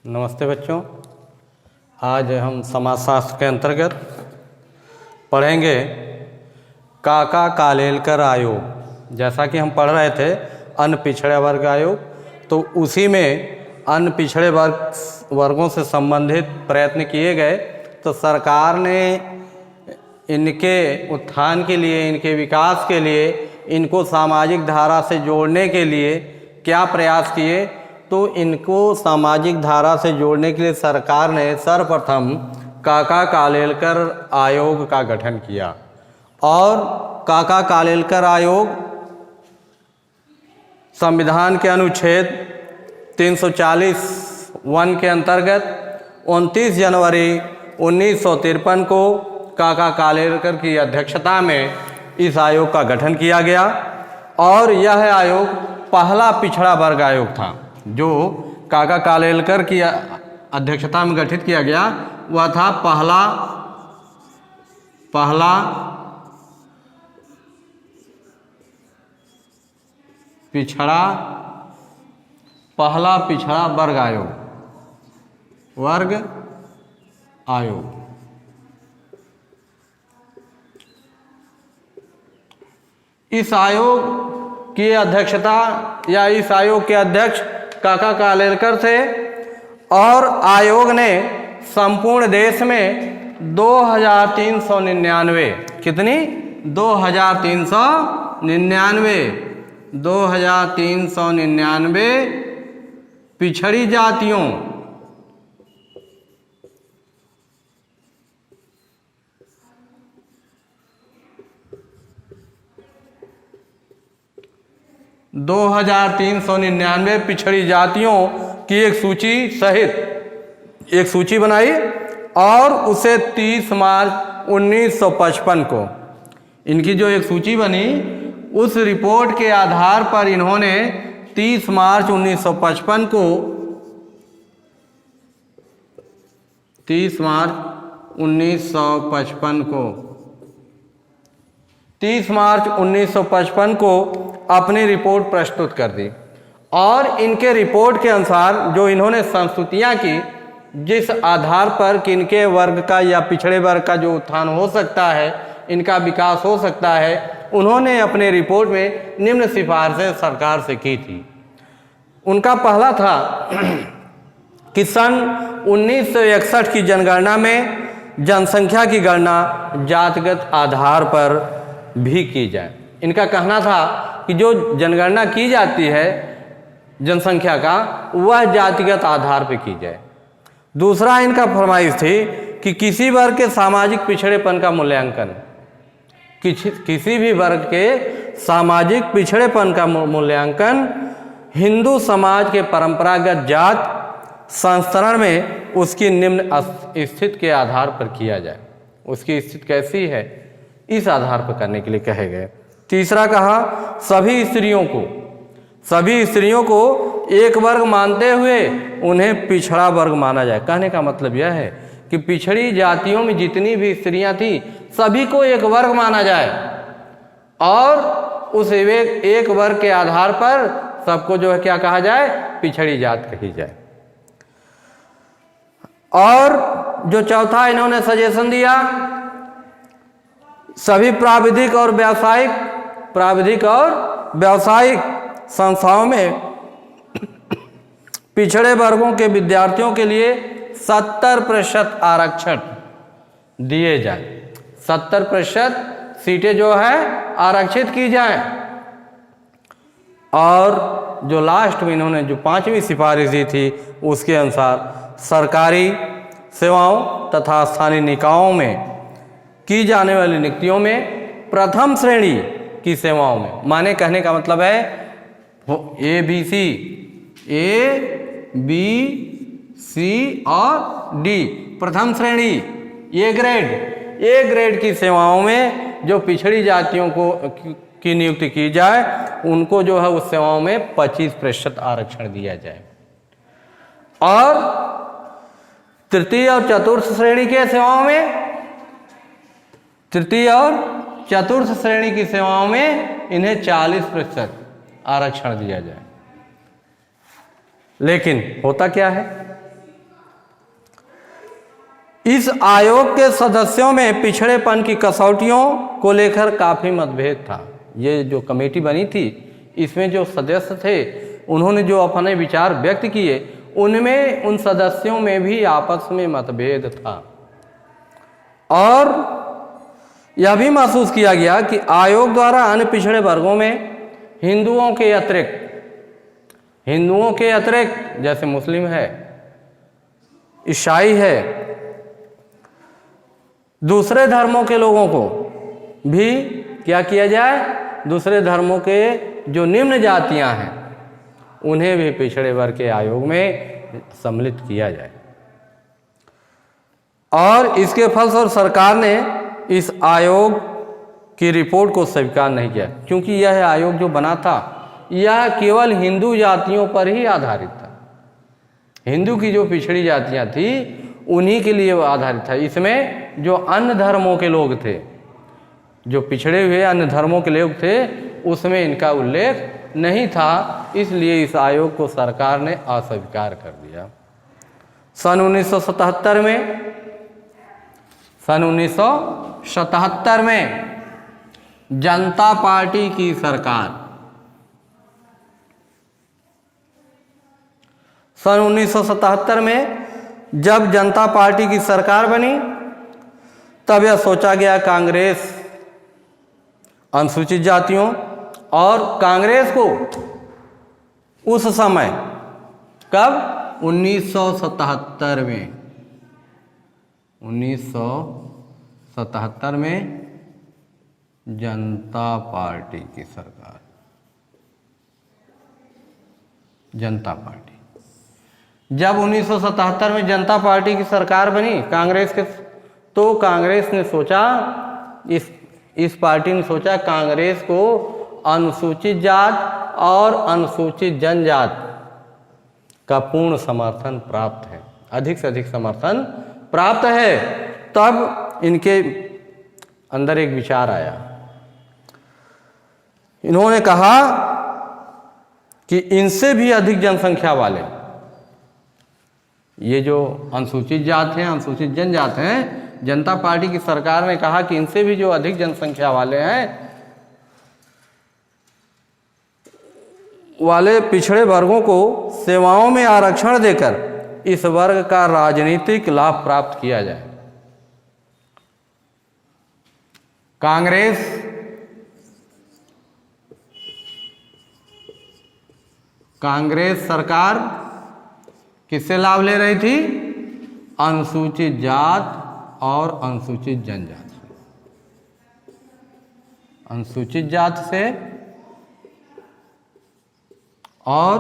नमस्ते बच्चों। आज हम समाजशास्त्र के अंतर्गत पढ़ेंगे काका कालेलकर आयोग। जैसा कि हम पढ़ रहे थे अन्य पिछड़े वर्ग आयोग, तो उसी में अन्य पिछड़े वर्गों से संबंधित प्रयत्न किए गए। तो सरकार ने इनके उत्थान के लिए, इनके विकास के लिए, इनको सामाजिक धारा से जोड़ने के लिए क्या प्रयास किए। तो इनको सामाजिक धारा से जोड़ने के लिए सरकार ने सर्वप्रथम काका कालेलकर आयोग का गठन किया। और काका कालेलकर आयोग संविधान के अनुच्छेद 340(1) के अंतर्गत 29 जनवरी 1953 को काका कालेलकर की अध्यक्षता में इस आयोग का गठन किया गया। और यह आयोग पहला पिछड़ा वर्ग आयोग था जो काका कालेलकर की अध्यक्षता में गठित किया गया। वह था पहला पिछड़ा वर्ग आयोग। इस आयोग की अध्यक्षता या इस आयोग के अध्यक्ष काका कालेलकर थे। और आयोग ने संपूर्ण देश में 2399 कितनी 2399 पिछड़ी जातियों पिछड़ी जातियों की एक सूची सहित एक सूची बनाई और उसे 30 मार्च 1955 को इनकी जो एक सूची बनी, उस रिपोर्ट के आधार पर इन्होंने 30 मार्च 1955 को 30 मार्च 1955 को अपनी रिपोर्ट प्रस्तुत कर दी। और इनके रिपोर्ट के अनुसार जो इन्होंने संस्तुतियां की, जिस आधार पर कि इनके वर्ग का या पिछड़े वर्ग का जो उत्थान हो सकता है, इनका विकास हो सकता है, उन्होंने अपने रिपोर्ट में निम्न सिफारिशें सरकार से की थी। उनका पहला था कि सन 1961 की जनगणना में जनसंख्या की गणना जातिगत आधार पर भी की जाए। इनका कहना था कि जो जनगणना की जाती है जनसंख्या का, वह जातिगत आधार पर की जाए। दूसरा इनका फरमाइश थी कि किसी वर्ग के सामाजिक पिछड़ेपन का मूल्यांकन, किसी भी वर्ग के सामाजिक पिछड़ेपन का मूल्यांकन हिंदू समाज के परंपरागत जात संस्तरण में उसकी निम्न स्थिति के आधार पर किया जाए। उसकी स्थिति कैसी है, इस आधार पर करने के लिए कहे गए। तीसरा कहा सभी स्त्रियों को एक वर्ग मानते हुए उन्हें पिछड़ा वर्ग माना जाए। कहने का मतलब यह है कि पिछड़ी जातियों में जितनी भी स्त्रियां थी, सभी को एक वर्ग माना जाए और उस एक वर्ग के आधार पर सबको जो है क्या कहा जाए, पिछड़ी जात कही जाए। और जो चौथा इन्होंने सजेशन दिया, सभी प्राविधिक और व्यावसायिक संस्थाओं में पिछड़े वर्गों के विद्यार्थियों के लिए 70% आरक्षण दिए जाए। 70% सीटें जो है आरक्षित की जाए। और जो लास्ट में इन्होंने जो 5वीं सिफारिश दी थी, उसके अनुसार सरकारी सेवाओं तथा स्थानीय निकायों में की जाने वाली नियुक्तियों में प्रथम श्रेणी की सेवाओं में, माने कहने का मतलब है A, B, C और D, प्रथम श्रेणी ए ग्रेड की सेवाओं में जो पिछड़ी जातियों की नियुक्ति की जाए, उनको जो है उस सेवाओं में 25% आरक्षण दिया जाए। और तृतीय और चतुर्थ श्रेणी की सेवाओं में इन्हें 40% आरक्षण दिया जाए। लेकिन होता क्या है इस आयोग के सदस्यों में पिछड़ेपन की कसौटियों को लेकर काफ़ी मतभेद था। ये जो कमेटी बनी थी, इसमें जो सदस्य थे, उन्होंने जो अपने विचार व्यक्त किए, उनमें उन सदस्यों में भी आपस में मतभेद था। और यह भी महसूस किया गया कि आयोग द्वारा अन्य पिछड़े वर्गों में हिंदुओं के अतिरिक्त जैसे मुस्लिम है, ईसाई है, दूसरे धर्मों के लोगों को भी क्या किया जाए, दूसरे धर्मों के जो निम्न जातियां हैं उन्हें भी पिछड़े वर्ग के आयोग में सम्मिलित किया जाए। और इसके फलस्वरूप सरकार ने इस आयोग की रिपोर्ट को स्वीकार नहीं किया, क्योंकि यह आयोग जो बना था यह केवल हिंदू जातियों पर ही आधारित था। हिंदू की जो पिछड़ी जातियां थी उन्हीं के लिए आधारित था। इसमें जो अन्य धर्मों के लोग थे, जो पिछड़े हुए अन्य धर्मों के लोग थे, उसमें इनका उल्लेख नहीं था। इसलिए इस आयोग को सरकार ने अस्वीकार कर दिया। सन 1977 में जनता पार्टी की सरकार, सन 1977 में जब जनता पार्टी की सरकार बनी, तब यह सोचा गया कांग्रेस अनुसूचित जातियों, और कांग्रेस को उस समय, कब, 1977 में जनता पार्टी की सरकार, जनता पार्टी जब 1977 में जनता पार्टी की सरकार बनी कांग्रेस के, तो कांग्रेस ने सोचा, इस पार्टी ने सोचा कांग्रेस को अनुसूचित जात और अनुसूचित जनजात का पूर्ण समर्थन प्राप्त है, अधिक से अधिक समर्थन प्राप्त है। तब इनके अंदर एक विचार आया, इन्होंने कहा कि इनसे भी अधिक जनसंख्या वाले, ये जो अनुसूचित जात हैं, अनुसूचित जनजात हैं, जनता पार्टी की सरकार ने कहा कि इनसे भी जो अधिक जनसंख्या वाले पिछड़े वर्गों को सेवाओं में आरक्षण देकर इस वर्ग का राजनीतिक लाभ प्राप्त किया जाए। कांग्रेस सरकार किससे लाभ ले रही थी? अनुसूचित जात और अनुसूचित जनजात से, अनुसूचित जात से और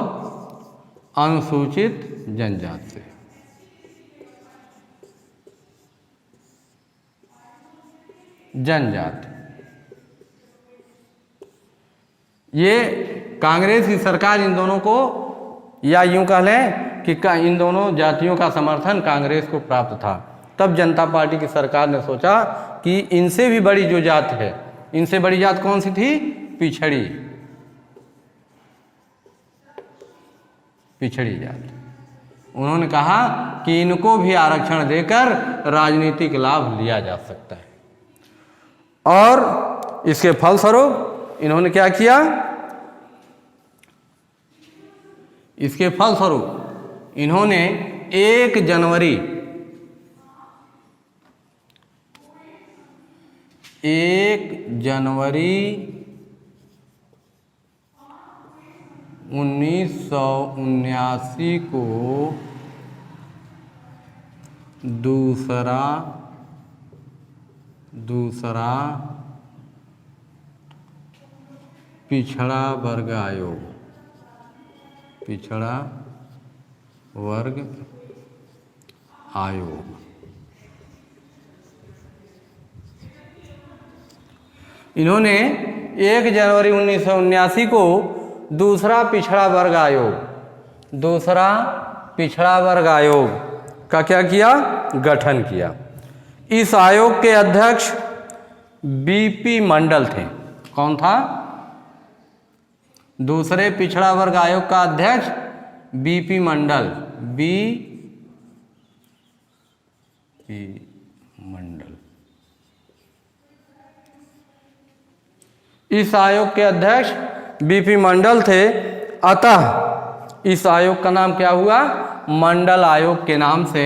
अनुसूचित जनजात से। जनजात, ये कांग्रेस की सरकार इन दोनों को, या यूं कह लें कि इन दोनों जातियों का समर्थन कांग्रेस को प्राप्त था। तब जनता पार्टी की सरकार ने सोचा कि इनसे भी बड़ी जो जात है, इनसे बड़ी जात कौन सी थी? पिछड़ी जात। उन्होंने कहा कि इनको भी आरक्षण देकर राजनीतिक लाभ लिया जा सकता है। और इसके फलस्वरूप इन्होंने क्या किया? इसके फलस्वरूप इन्होंने 1 जनवरी 1979 को दूसरा पिछड़ा वर्ग आयोग इन्होंने 1 जनवरी 1979 को दूसरा पिछड़ा वर्ग आयोग का क्या किया? गठन किया। इस आयोग के अध्यक्ष बीपी मंडल थे। कौन था? दूसरे पिछड़ा वर्ग आयोग का अध्यक्ष बीपी मंडल, पी मंडल। इस आयोग के अध्यक्ष बीपी मंडल थे, अतः इस आयोग का नाम क्या हुआ? मंडल आयोग के नाम से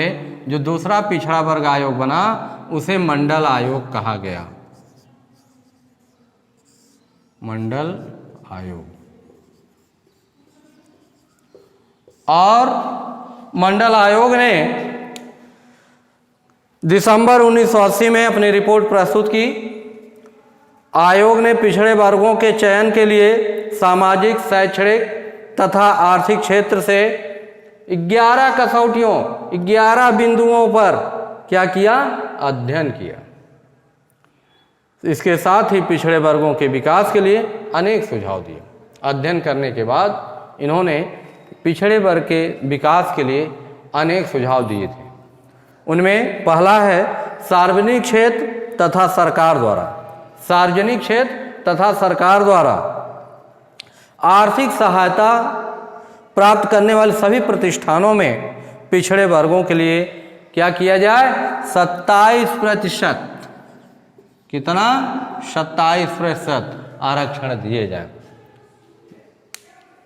जो दूसरा पिछड़ा वर्ग आयोग बना उसे मंडल आयोग कहा गया। मंडल आयोग। और मंडल आयोग ने दिसंबर 1980 में अपनी रिपोर्ट प्रस्तुत की। आयोग ने पिछड़े वर्गों के चयन के लिए सामाजिक, शैक्षणिक तथा आर्थिक क्षेत्र से 11 कसौटियों, 11 बिंदुओं पर क्या किया? अध्ययन किया। इसके साथ ही पिछड़े वर्गों के विकास के लिए अनेक सुझाव दिए। अध्ययन करने के बाद इन्होंने पिछड़े वर्ग के विकास के लिए अनेक सुझाव दिए थे। उनमें पहला है सार्वजनिक क्षेत्र तथा सरकार द्वारा, सार्वजनिक क्षेत्र तथा सरकार द्वारा आर्थििक सहायता प्राप्त करने वाले सभी प्रतिष्ठानों में पिछड़े वर्गों के लिए क्या किया जाए? 27%, कितना? 27% आरक्षण दिए जाए।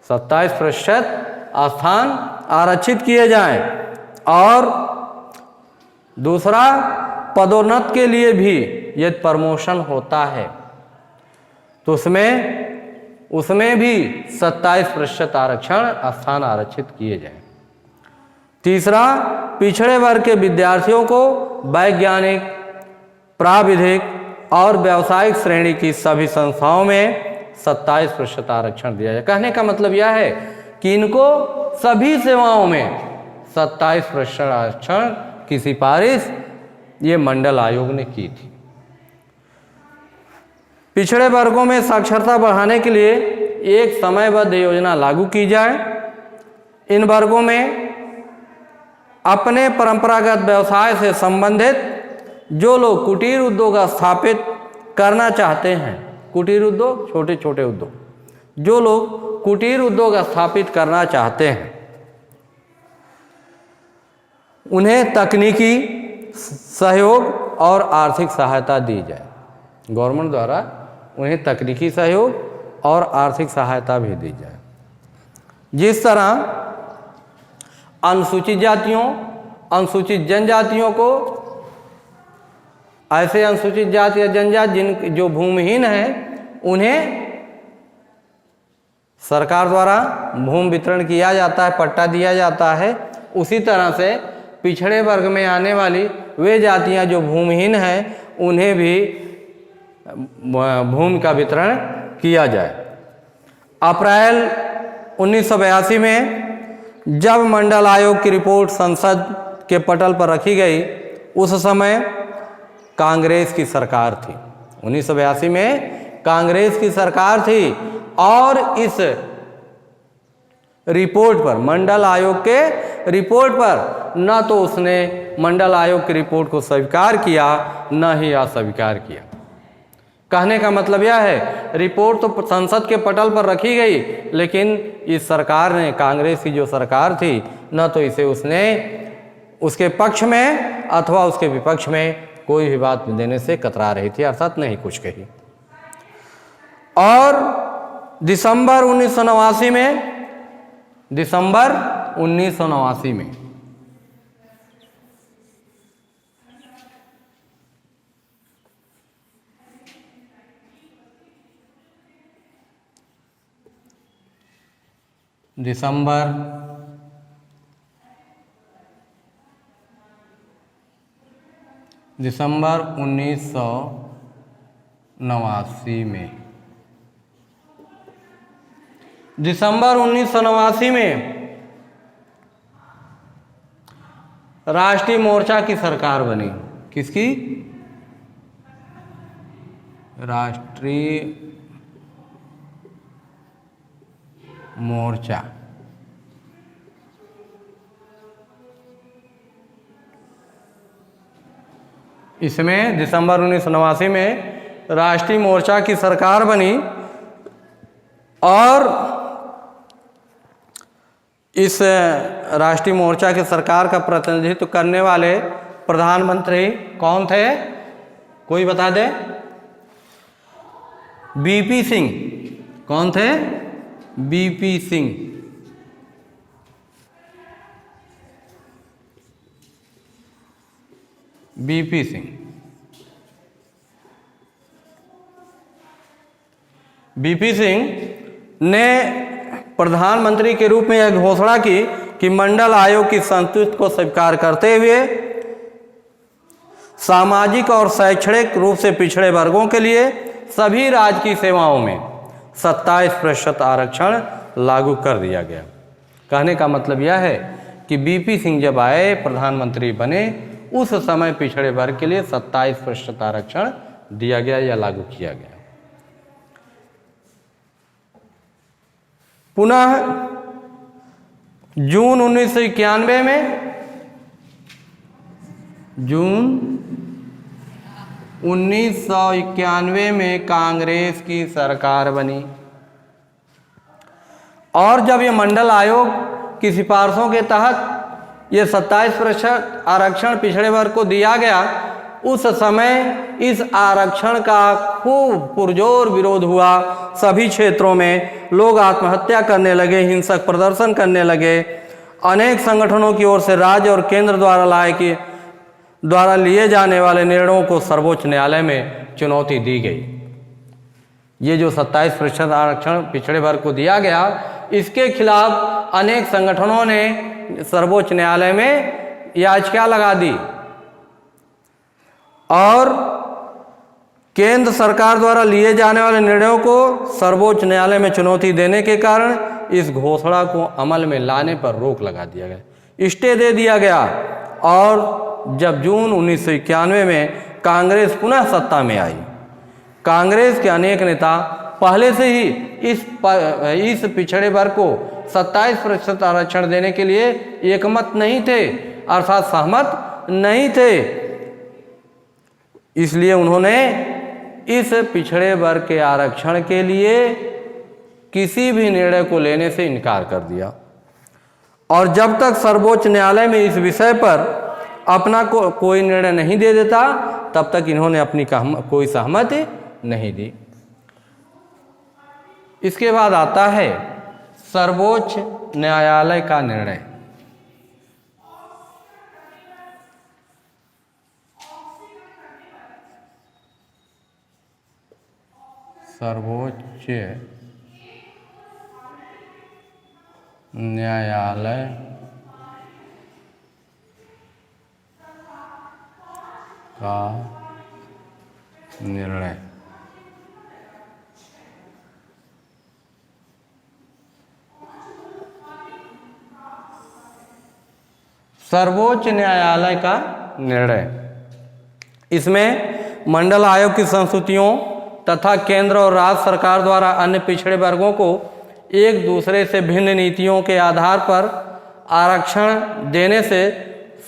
27% स्थान आरक्षित किए जाएं। और दूसरा, पदोन्नत के लिए भी यदि प्रमोशन होता है तो उसमें भी 27% आरक्षण स्थान आरक्षित किए जाएं। तीसरा, पिछड़े वर्ग के विद्यार्थियों को वैज्ञानिक, प्राविधिक और व्यावसायिक श्रेणी की सभी संस्थाओं में 27% आरक्षण दिया जाए। कहने का मतलब यह है कि इनको सभी सेवाओं में 27% आरक्षण की सिफारिश ये मंडल आयोग ने की थी। पिछड़े वर्गों में साक्षरता बढ़ाने के लिए एक समयबद्ध योजना लागू की जाए। इन वर्गों में अपने परंपरागत व्यवसाय से संबंधित जो लोग कुटीर उद्योग स्थापित करना चाहते हैं, कुटीर उद्योग, छोटे छोटे उद्योग, जो लोग कुटीर उद्योग स्थापित करना चाहते हैं उन्हें तकनीकी सहयोग और आर्थिक सहायता दी जाए। गवर्नमेंट द्वारा उन्हें तकनीकी सहयोग और आर्थिक सहायता भी दी जाए। जिस तरह अनुसूचित जातियों, अनुसूचित जनजातियों को, ऐसे अनुसूचित जाति या जनजाति जो भूमिहीन हैं उन्हें सरकार द्वारा भूमि वितरण किया जाता है, पट्टा दिया जाता है, उसी तरह से पिछड़े वर्ग में आने वाली वे जातियां जो भूमिहीन हैं उन्हें भी भूमि का वितरण किया जाए। अप्रैल 1982 में जब मंडल आयोग की रिपोर्ट संसद के पटल पर रखी गई, उस समय कांग्रेस की सरकार थी। 1982 में कांग्रेस की सरकार थी और इस रिपोर्ट पर, मंडल आयोग के रिपोर्ट पर न तो उसने मंडल आयोग की रिपोर्ट को स्वीकार किया न ही अस्वीकार किया। कहने का मतलब यह है, रिपोर्ट तो संसद के पटल पर रखी गई, लेकिन इस सरकार ने, कांग्रेस की जो सरकार थी, न तो इसे उसने उसके पक्ष में अथवा उसके विपक्ष में कोई भी बात देने से कतरा रही थी, अर्थात नहीं कुछ कही। और दिसंबर 1989 में दिसंबर 1989 में राष्ट्रीय मोर्चा की सरकार बनी। किसकी? राष्ट्रीय मोर्चा। इसमें दिसंबर 1989 में राष्ट्रीय मोर्चा की सरकार बनी और इस राष्ट्रीय मोर्चा की सरकार का प्रतिनिधित्व करने वाले प्रधानमंत्री कौन थे? कोई बता दे। बीपी सिंह। कौन थे? BP Singh. BP Singh. BP Singh ने प्रधानमंत्री के रूप में यह घोषणा की कि मंडल आयोग की संस्तुति को स्वीकार करते हुए सामाजिक और शैक्षणिक रूप से पिछड़े वर्गों के लिए सभी राजकीय सेवाओं में 27% आरक्षण लागू कर दिया गया। कहने का मतलब यह है कि बीपी सिंह जब आए, प्रधानमंत्री बने, उस समय पिछड़े वर्ग के लिए 27% आरक्षण दिया गया या लागू किया गया। पुनः जून 1991 में, जून 1991 में कांग्रेस की सरकार बनी और जब ये मंडल आयोग की सिफारिशों के तहत ये 27% आरक्षण पिछड़े वर्ग को दिया गया, उस समय इस आरक्षण का खूब पुरजोर विरोध हुआ। सभी क्षेत्रों में लोग आत्महत्या करने लगे, हिंसक प्रदर्शन करने लगे। अनेक संगठनों की ओर से राज्य और केंद्र द्वारा लिए जाने वाले निर्णयों को सर्वोच्च न्यायालय में चुनौती दी गई। ये जो 27% आरक्षण पिछड़े वर्ग को दिया गया, इसके खिलाफ अनेक संगठनों ने सर्वोच्च न्यायालय में याचिका लगा दी और केंद्र सरकार द्वारा लिए जाने वाले निर्णयों को सर्वोच्च न्यायालय में चुनौती देने के कारण इस घोषणा को अमल में लाने पर रोक लगा दिया गया, स्टे दे दिया गया। और जब जून 1991 में कांग्रेस पुनः सत्ता में आई, कांग्रेस के अनेक नेता पहले से ही इस पिछड़े वर्ग को 27% आरक्षण देने के लिए एकमत नहीं थे, अर्थात सहमत नहीं थे। इसलिए उन्होंने इस पिछड़े वर्ग के आरक्षण के लिए किसी भी निर्णय को लेने से इनकार कर दिया और जब तक सर्वोच्च न्यायालय में इस विषय पर अपना कोई निर्णय नहीं दे देता, तब तक इन्होंने अपनी कोई सहमति नहीं दी। इसके बाद आता है सर्वोच्च न्यायालय का निर्णय। सर्वोच्च न्यायालय का निर्णय। सर्वोच्च न्यायालय का निर्णय, इसमें मंडल आयोग की संस्तुतियों तथा केंद्र और राज्य सरकार द्वारा अन्य पिछड़े वर्गों को एक दूसरे से भिन्न नीतियों के आधार पर आरक्षण देने से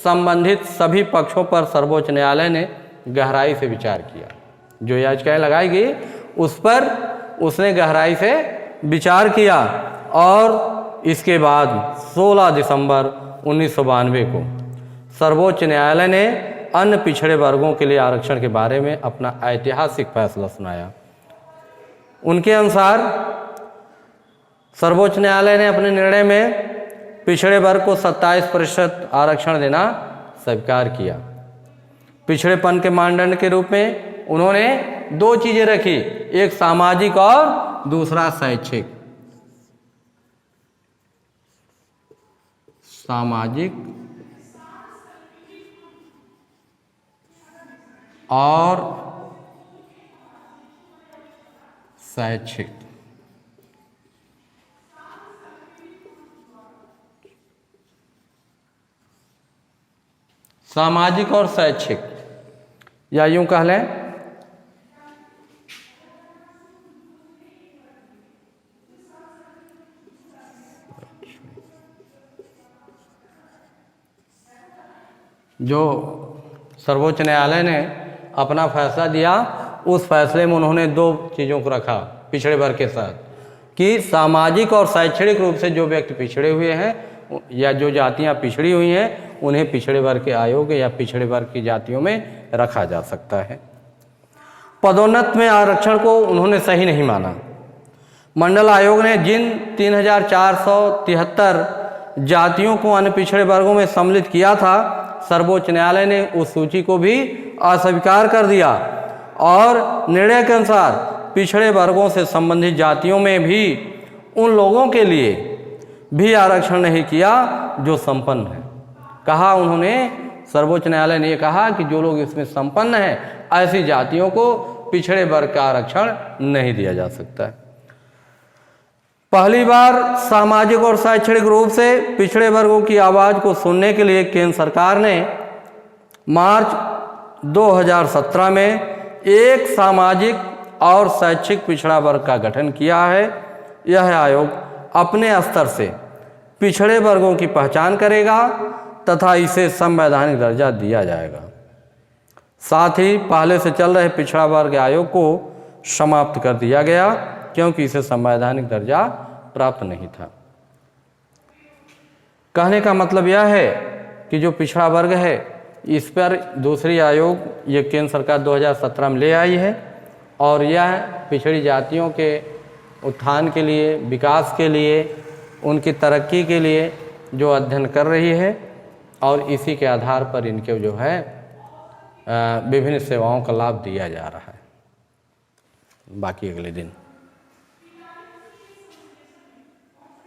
संबंधित सभी पक्षों पर सर्वोच्च न्यायालय ने गहराई से विचार किया। जो याचिकाएं लगाई गई उस पर उसने गहराई से विचार किया और इसके बाद 16 दिसंबर 1992 को सर्वोच्च न्यायालय ने अन्य पिछड़े वर्गों के लिए आरक्षण के बारे में अपना ऐतिहासिक फैसला सुनाया। उनके अनुसार सर्वोच्च न्यायालय ने अपने निर्णय में पिछड़े वर्ग को 27% आरक्षण देना स्वीकार किया। पिछड़ेपन के मानदंड के रूप में उन्होंने दो चीजें रखी, एक सामाजिक और दूसरा शैक्षिक। सामाजिक और शैक्षिक। सामाजिक और शैक्षिक, या यूं कह लें जो सर्वोच्च न्यायालय ने अपना फैसला दिया, उस फैसले में उन्होंने दो चीज़ों को रखा पिछड़े वर्ग के साथ, कि सामाजिक और शैक्षणिक रूप से जो व्यक्ति पिछड़े हुए हैं या जो जातियां पिछड़ी हुई हैं उन्हें पिछड़े वर्ग के आयोग या पिछड़े वर्ग की जातियों में रखा जा सकता है। पदोन्नत में आरक्षण को उन्होंने सही नहीं माना। मंडल आयोग ने जिन 3473 जातियों को अन्य पिछड़े वर्गों में सम्मिलित किया था, सर्वोच्च न्यायालय ने उस सूची को भी अस्वीकार कर दिया और निर्णय के अनुसार पिछड़े वर्गों से संबंधित जातियों में भी उन लोगों के लिए भी आरक्षण नहीं किया जो संपन्न है। कहा उन्होंने, सर्वोच्च न्यायालय ने यह कहा कि जो लोग इसमें संपन्न हैं ऐसी जातियों को पिछड़े वर्ग का आरक्षण नहीं दिया जा सकता है। पहली बार सामाजिक और शैक्षणिक रूप से पिछड़े वर्गों की आवाज़ को सुनने के लिए केंद्र सरकार ने मार्च 2017 में एक सामाजिक और शैक्षिक पिछड़ा वर्ग का गठन किया है। यह आयोग अपने स्तर से पिछड़े वर्गों की पहचान करेगा तथा इसे संवैधानिक दर्जा दिया जाएगा। साथ ही पहले से चल रहे पिछड़ा वर्ग आयोग को समाप्त कर दिया गया क्योंकि इसे संवैधानिक दर्जा प्राप्त नहीं था। कहने का मतलब यह है कि जो पिछड़ा वर्ग है इस पर दूसरी आयोग ये केंद्र सरकार 2017 में ले आई है और यह पिछड़ी जातियों के उत्थान के लिए, विकास के लिए, उनकी तरक्की के लिए जो अध्ययन कर रही है और इसी के आधार पर इनके जो है विभिन्न सेवाओं का लाभ दिया जा रहा है। बाकी अगले दिन।